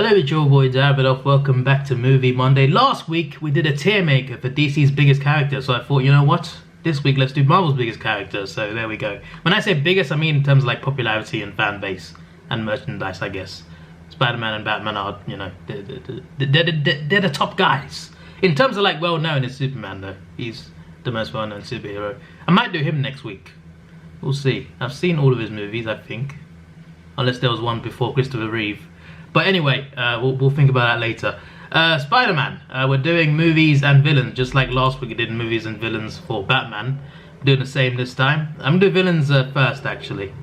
Hello, it's your boy Davidoff. Welcome back to Movie Monday. Last week we did a Tiermaker for DC's biggest character, so I thought, you know what? This week let's do Marvel's biggest character. So there we go. When I say biggest, I mean in terms of like popularity and fan base and merchandise, I guess. Spider-Man and Batman are, you know, they're the top guys. In terms of like well-known, is Superman though. He's the most well-known superhero. I might do him next week. We'll see. I've seen all of his movies, I think, unless there was one before Christopher Reeve. But anyway, we'll think about that later. Spider-Man, we're doing movies and villains, just like last week we did movies and villains for Batman. We're doing the same this time. I'm gonna do villains first, actually.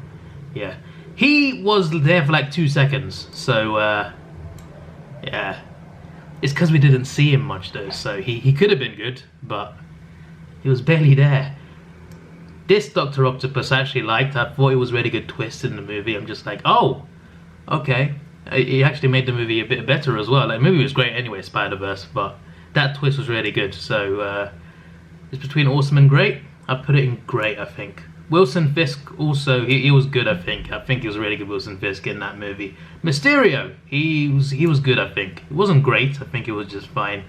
Yeah. He was there for like 2 seconds, so yeah. It's because we didn't see him much though, so he could have been good, but he was barely there. This Dr. Octopus I actually liked. I thought it was a really good twist in the movie. I'm just like, oh, okay. He actually made the movie a bit better as well. Like, the movie was great anyway, Spider-Verse, but that twist was really good. So it's between awesome and great. I put it in great, I think. Wilson Fisk also, he was good, I think. I think he was really good, Wilson Fisk, in that movie. Mysterio, he was good, I think. It wasn't great, I think it was just fine.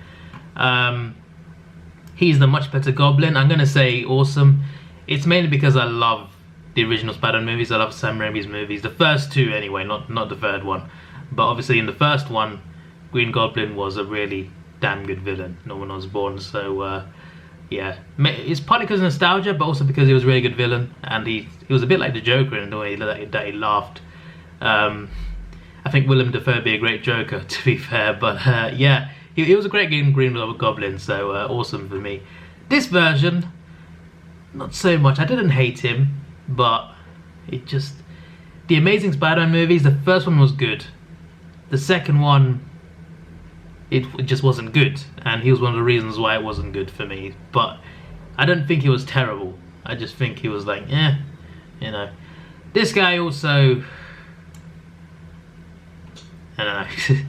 He's the much better Goblin. I'm going to say awesome. It's mainly because I love the original Spider-Man movies. I love Sam Raimi's movies. The first two anyway, not the third one. But obviously in the first one, Green Goblin was a really damn good villain, Norman Osborn. So yeah, it's partly because of nostalgia, but also because he was a really good villain, and he was a bit like the Joker in the way that he laughed. I think Willem Dafoe would be a great Joker, to be fair. But yeah, he was a great Green Goblin, so awesome for me. This version, not so much. I didn't hate him, but it just... The Amazing Spider-Man movies, the first one was good. The second one, it just wasn't good, and he was one of the reasons why it wasn't good for me. But I don't think he was terrible. I just think he was like, you know. This guy also, I don't know.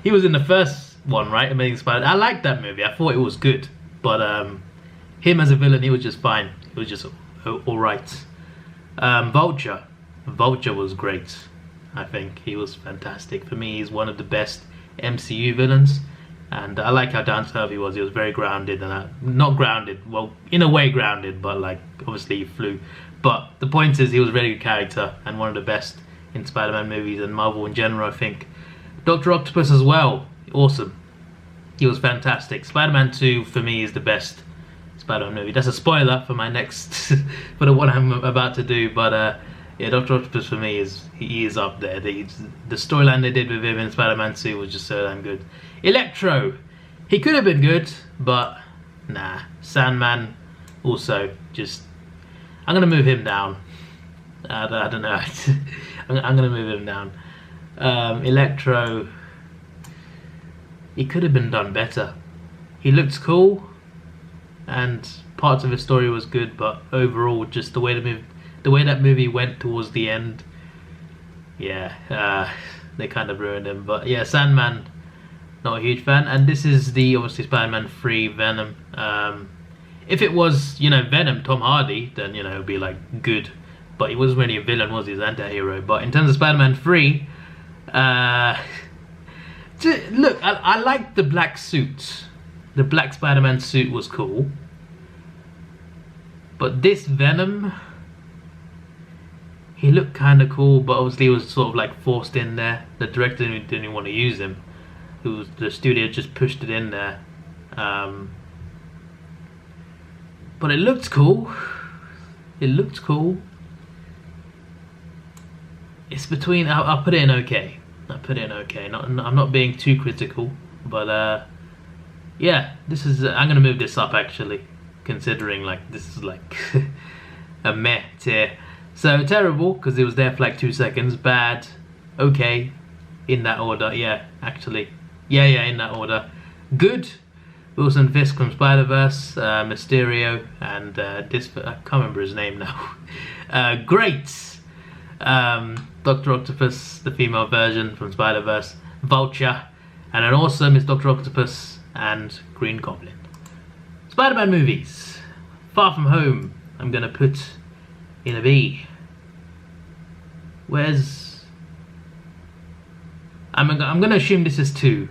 He was in the first one, right? Amazing Spider-Man. I liked that movie. I thought it was good, but him as a villain, he was just fine. He was just all right. Vulture was great. I think he was fantastic. For me, he's one of the best MCU villains, and I like how down to earth he was. He was very grounded, and not grounded, well, in a way grounded, but like obviously he flew. But the point is, he was a very good character and one of the best in Spider-Man movies and Marvel in general, I think. Dr. Octopus as well, awesome. He was fantastic. Spider-Man 2 for me is the best Spider-Man movie. That's a spoiler for my next, for the one I'm about to do, but yeah, Dr. Octopus for me he is up there. The storyline they did with him in Spider-Man 2 was just so damn good. Electro, he could have been good, but nah. Sandman also just, I'm gonna move him down. I don't know. I'm gonna move him down. Electro, he could have been done better. He looked cool, and parts of his story was good, but overall, just the way that movie went towards the end, yeah, they kind of ruined him. But yeah, Sandman, not a huge fan. And this is the obviously Spider-Man 3 Venom. If it was, you know, Venom, Tom Hardy, then, you know, it would be like good. But he wasn't really a villain, was he? He's an anti-hero. But in terms of Spider-Man 3, look, I liked the black suit. The black Spider-Man suit was cool. But this Venom, he looked kind of cool, but obviously he was sort of like forced in there. The director didn't even want to use him. The studio just pushed it in there. But it looked cool. It looked cool. It's between, I'll put it in okay. I'll put it in okay. I'm not being too critical, but yeah, this is, I'm gonna move this up actually, considering like this is like a meh tier. So terrible because it was there for like 2 seconds. Bad, okay, in that order. Yeah, actually, yeah, in that order. Good, Wilson Fisk from Spider-Verse, Mysterio, and this, I can't remember his name now. Great, Dr. Octopus, the female version from Spider-Verse, Vulture, and then awesome is Dr. Octopus and Green Goblin. Spider-Man movies. Far From Home, I'm gonna put in a B. Where's I'm gonna assume this is 2.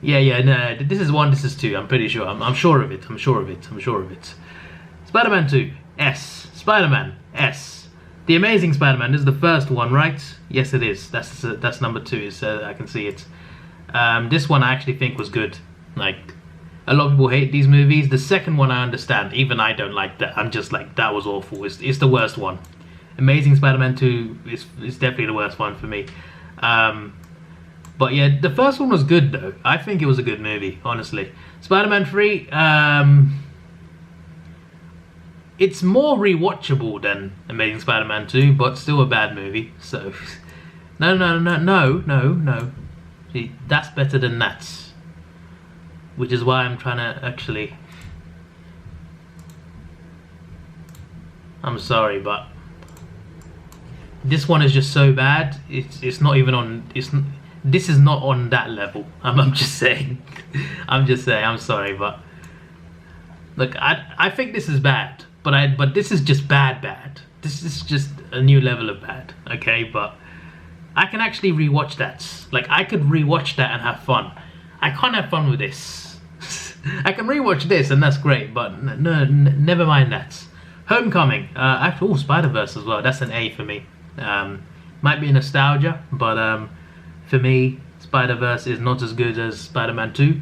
Yeah, no, this is 1, this is 2. I'm pretty sure. I'm sure of it. I'm sure of it. Spider-Man 2, S. Spider-Man, S. The Amazing Spider-Man, this is the first one, right? Yes, it is. That's number 2. I can see it. This one I actually think was good. Like, a lot of people hate these movies. The second one I understand. Even I don't like that. I'm just like, that was awful. It's the worst one. Amazing Spider-Man 2 is definitely the worst one for me. But yeah, the first one was good though. I think it was a good movie, honestly. Spider-Man 3, it's more rewatchable than Amazing Spider-Man 2, but still a bad movie. So, no. See, that's better than that. Which is why I'm trying to actually... I'm sorry, but this one is just so bad. It's not even on... This is not on that level. I'm just saying. I'm sorry, but look, I think this is bad, but this is just bad. This is just a new level of bad. Okay, but I can actually rewatch that. Like, I could rewatch that and have fun. I can't have fun with this. I can rewatch this and that's great, but no, never mind that. Homecoming, actually, Spider-Verse as well. That's an A for me. Might be nostalgia, but for me, Spider-Verse is not as good as Spider-Man 2,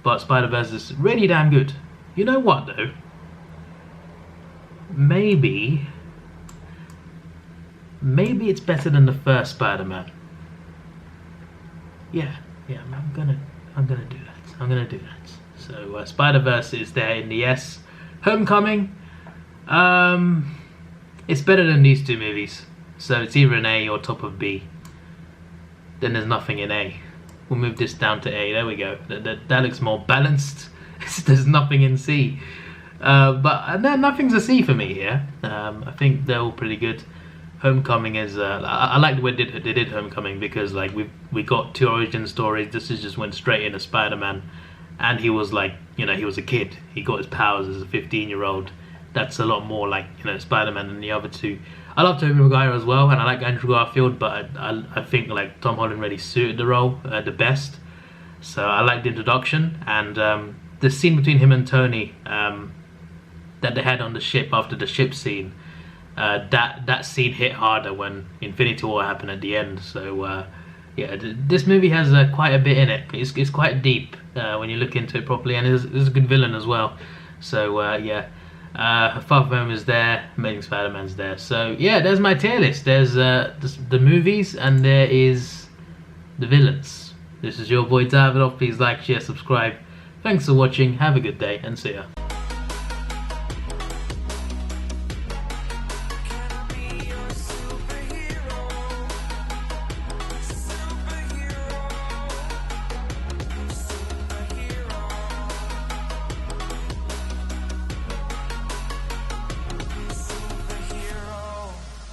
but Spider-Verse is really damn good. You know what though? Maybe it's better than the first Spider-Man. Yeah, I'm gonna do that. So Spider-Verse is there in the S. Homecoming, it's better than these 2 movies, so it's either an A or top of B. Then there's nothing in A. We'll move this down to A. There we go. That looks more balanced. There's nothing in C. But nothing's a C for me here. I think they're all pretty good. Homecoming is... I like the way they did Homecoming, because like we got 2 origin stories. This is just went straight into Spider-Man. And he was like, you know, he was a kid. He got his powers as a 15-year-old. That's a lot more like, you know, Spider-Man than the other 2. I love Tobey Maguire as well, and I like Andrew Garfield, but I think like Tom Holland really suited the role the best. So I like the introduction, and the scene between him and Tony that they had on the ship after the ship scene. That scene hit harder when Infinity War happened at the end. So yeah, this movie has quite a bit in it. It's quite deep when you look into it properly, and there's a good villain as well. So yeah. Far From Home is there, Amazing Spider-Man's there. So yeah, there's my tier list. There's the movies, and there is the villains. This is your boy Davidoff. Please like, share, subscribe. Thanks for watching. Have a good day, and see ya.